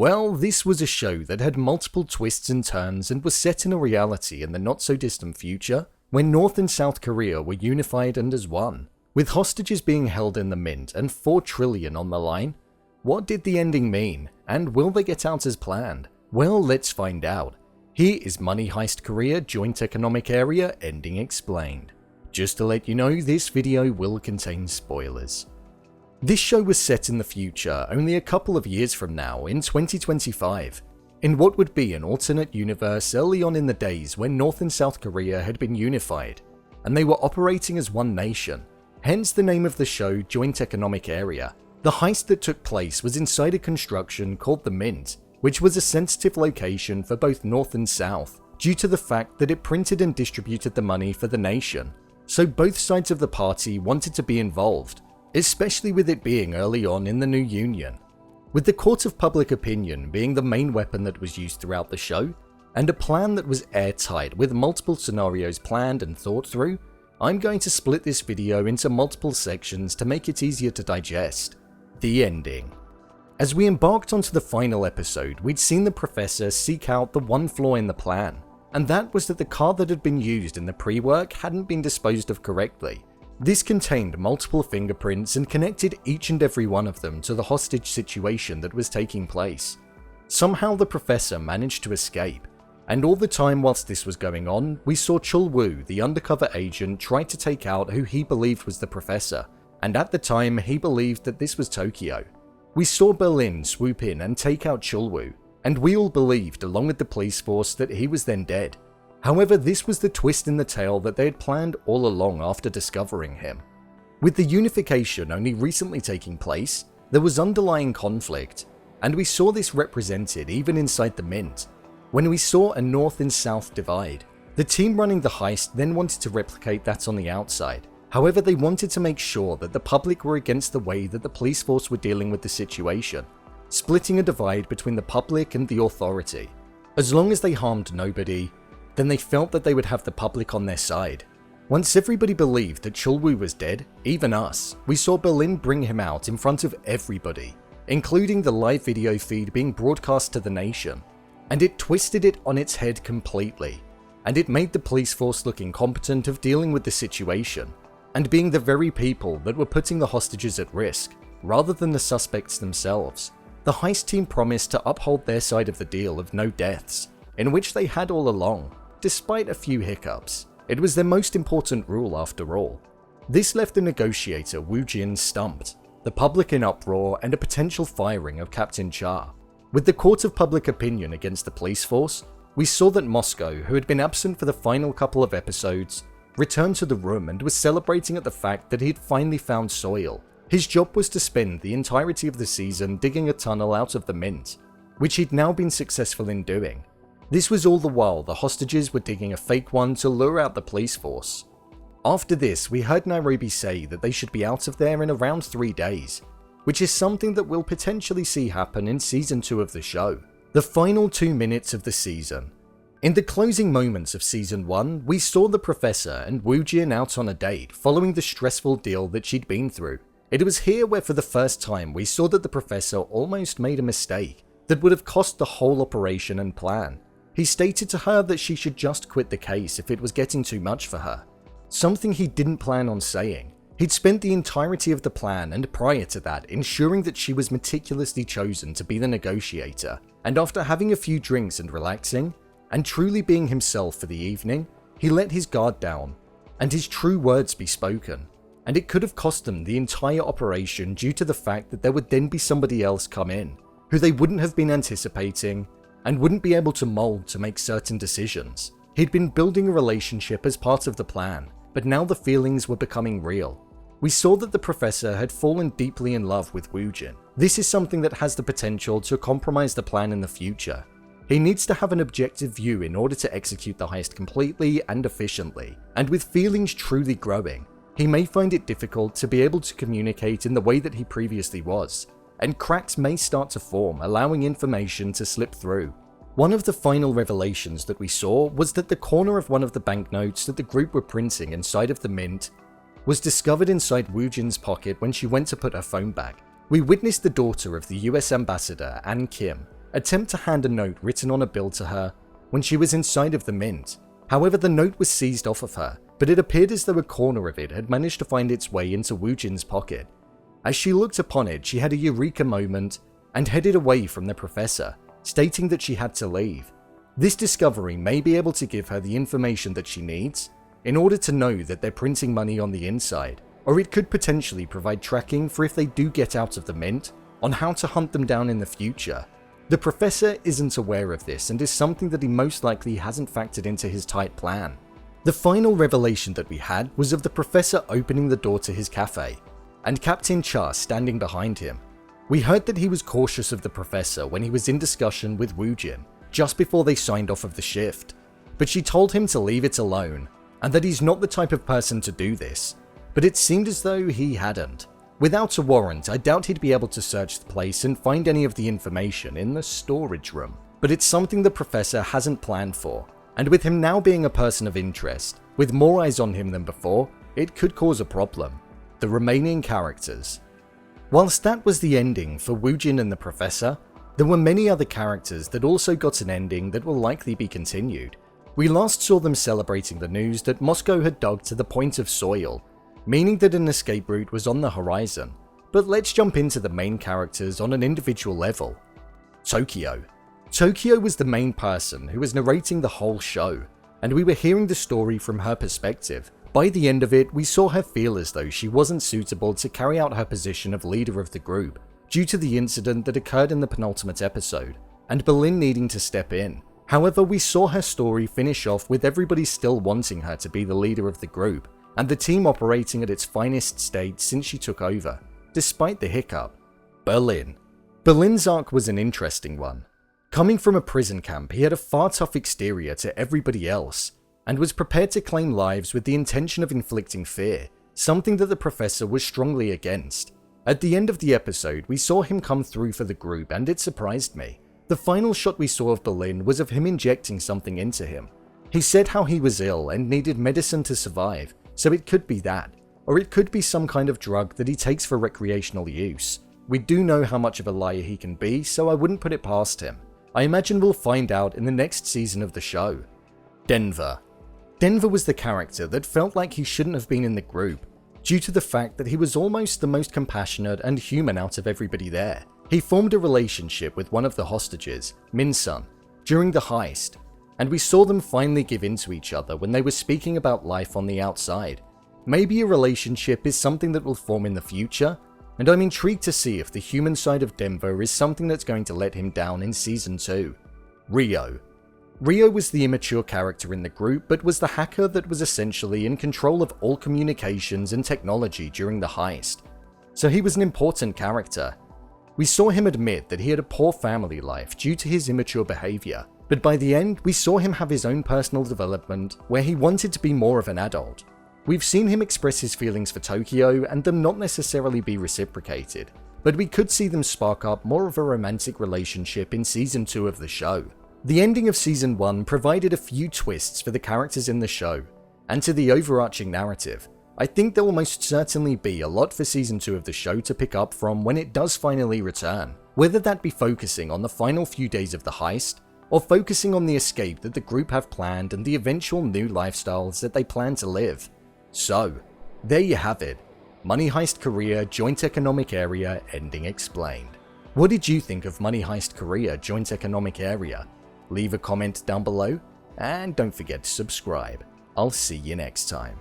Well, this was a show that had multiple twists and turns and was set in a reality in the not-so-distant future, when North and South Korea were unified and as one. With hostages being held in the mint and 4 trillion on the line, what did the ending mean, and will they get out as planned? Well, let's find out. Here is Money Heist Korea Joint Economic Area Ending Explained. Just to let you know, this video will contain spoilers. This show was set in the future only a couple of years from now, in 2025, in what would be an alternate universe early on in the days when North and South Korea had been unified, and they were operating as one nation, hence the name of the show Joint Economic Area. The heist that took place was inside a construction called the Mint, which was a sensitive location for both North and South, due to the fact that it printed and distributed the money for the nation, so both sides of the party wanted to be involved, especially with it being early on in the new union. With the court of public opinion being the main weapon that was used throughout the show, and a plan that was airtight with multiple scenarios planned and thought through, I'm going to split this video into multiple sections to make it easier to digest. The ending. As we embarked onto the final episode, we'd seen the professor seek out the one flaw in the plan, and that was that the car that had been used in the pre-work hadn't been disposed of correctly. This contained multiple fingerprints and connected each and every one of them to the hostage situation that was taking place. Somehow the professor managed to escape, and all the time whilst this was going on, we saw Chul-Woo, the undercover agent, try to take out who he believed was the professor, and at the time he believed that this was Tokyo. We saw Berlin swoop in and take out Chul-Woo, and we all believed, along with the police force, that he was then dead. However, this was the twist in the tale that they had planned all along after discovering him. With the unification only recently taking place, there was underlying conflict, and we saw this represented even inside the Mint, when we saw a North and South divide. The team running the heist then wanted to replicate that on the outside. However, they wanted to make sure that the public were against the way that the police force were dealing with the situation, splitting a divide between the public and the authority. As long as they harmed nobody, then they felt that they would have the public on their side. Once everybody believed that Chul-Woo was dead, even us, we saw Berlin bring him out in front of everybody, including the live video feed being broadcast to the nation, and it twisted it on its head completely, and it made the police force look incompetent of dealing with the situation, and being the very people that were putting the hostages at risk, rather than the suspects themselves. The heist team promised to uphold their side of the deal of no deaths, in which they had all along, despite a few hiccups. It was their most important rule after all. This left the negotiator Woo-Jin stumped, the public in uproar, and a potential firing of Captain Cha. With the court of public opinion against the police force, we saw that Moscow, who had been absent for the final couple of episodes, returned to the room and was celebrating at the fact that he had finally found soil. His job was to spend the entirety of the season digging a tunnel out of the Mint, which he'd now been successful in doing. This was all the while the hostages were digging a fake one to lure out the police force. After this, we heard Nairobi say that they should be out of there in around 3 days, which is something that we'll potentially see happen in Season 2 of the show. The final 2 minutes of the season. In the closing moments of Season 1, we saw the professor and Woo-Jin out on a date following the stressful deal that she'd been through. It was here where for the first time we saw that the professor almost made a mistake that would have cost the whole operation and plan. He stated to her that she should just quit the case if it was getting too much for her, something he didn't plan on saying. He'd spent the entirety of the plan and prior to that ensuring that she was meticulously chosen to be the negotiator, and after having a few drinks and relaxing, and truly being himself for the evening, he let his guard down, and his true words be spoken, and it could have cost them the entire operation due to the fact that there would then be somebody else come in, who they wouldn't have been anticipating, and wouldn't be able to mold to make certain decisions. He'd been building a relationship as part of the plan, but now the feelings were becoming real. We saw that the professor had fallen deeply in love with Woo-Jin. This is something that has the potential to compromise the plan in the future. He needs to have an objective view in order to execute the heist completely and efficiently, and with feelings truly growing, he may find it difficult to be able to communicate in the way that he previously was, and cracks may start to form, allowing information to slip through. One of the final revelations that we saw was that the corner of one of the banknotes that the group were printing inside of the Mint was discovered inside Woo-Jin's pocket when she went to put her phone back. We witnessed the daughter of the US ambassador, Ann Kim, attempt to hand a note written on a bill to her when she was inside of the mint. However, the note was seized off of her, but it appeared as though a corner of it had managed to find its way into Woo-Jin's pocket. As she looked upon it, she had a eureka moment and headed away from the professor, stating that she had to leave. This discovery may be able to give her the information that she needs in order to know that they're printing money on the inside, or it could potentially provide tracking for if they do get out of the mint on how to hunt them down in the future. The professor isn't aware of this and is something that he most likely hasn't factored into his tight plan. The final revelation that we had was of the professor opening the door to his cafe, and Captain Cha standing behind him. We heard that he was cautious of the professor when he was in discussion with Woo-Jin just before they signed off of the shift, but she told him to leave it alone, and that he's not the type of person to do this, but it seemed as though he hadn't. Without a warrant, I doubt he'd be able to search the place and find any of the information in the storage room, but it's something the professor hasn't planned for, and with him now being a person of interest, with more eyes on him than before, it could cause a problem. The remaining characters. Whilst that was the ending for Woo-Jin and the professor, there were many other characters that also got an ending that will likely be continued. We last saw them celebrating the news that Moscow had dug to the point of soil, meaning that an escape route was on the horizon. But let's jump into the main characters on an individual level. Tokyo. Tokyo was the main person who was narrating the whole show, and we were hearing the story from her perspective. By the end of it, we saw her feel as though she wasn't suitable to carry out her position of leader of the group, due to the incident that occurred in the penultimate episode, and Berlin needing to step in. However, we saw her story finish off with everybody still wanting her to be the leader of the group, and the team operating at its finest state since she took over, despite the hiccup. Berlin. Berlin's arc was an interesting one. Coming from a prison camp, he had a far tough exterior to everybody else, and was prepared to claim lives with the intention of inflicting fear, something that the professor was strongly against. At the end of the episode, we saw him come through for the group, and it surprised me. The final shot we saw of Berlin was of him injecting something into him. He said how he was ill and needed medicine to survive, so it could be that, or it could be some kind of drug that he takes for recreational use. We do know how much of a liar he can be, so I wouldn't put it past him. I imagine we'll find out in the next season of the show. Denver. Denver was the character that felt like he shouldn't have been in the group, due to the fact that he was almost the most compassionate and human out of everybody there. He formed a relationship with one of the hostages, Min-sun, during the heist, and we saw them finally give in to each other when they were speaking about life on the outside. Maybe a relationship is something that will form in the future, and I'm intrigued to see if the human side of Denver is something that's going to let him down in Season 2. Rio. Rio was the immature character in the group, but was the hacker that was essentially in control of all communications and technology during the heist. So he was an important character. We saw him admit that he had a poor family life due to his immature behavior, but by the end we saw him have his own personal development where he wanted to be more of an adult. We've seen him express his feelings for Tokyo and them not necessarily be reciprocated, but we could see them spark up more of a romantic relationship in Season 2 of the show. The ending of Season 1 provided a few twists for the characters in the show, and to the overarching narrative. I think there will most certainly be a lot for Season 2 of the show to pick up from when it does finally return, whether that be focusing on the final few days of the heist, or focusing on the escape that the group have planned and the eventual new lifestyles that they plan to live. So, there you have it. Money Heist Korea Joint Economic Area ending explained. What did you think of Money Heist Korea Joint Economic Area? Leave a comment down below, and don't forget to subscribe. I'll see you next time.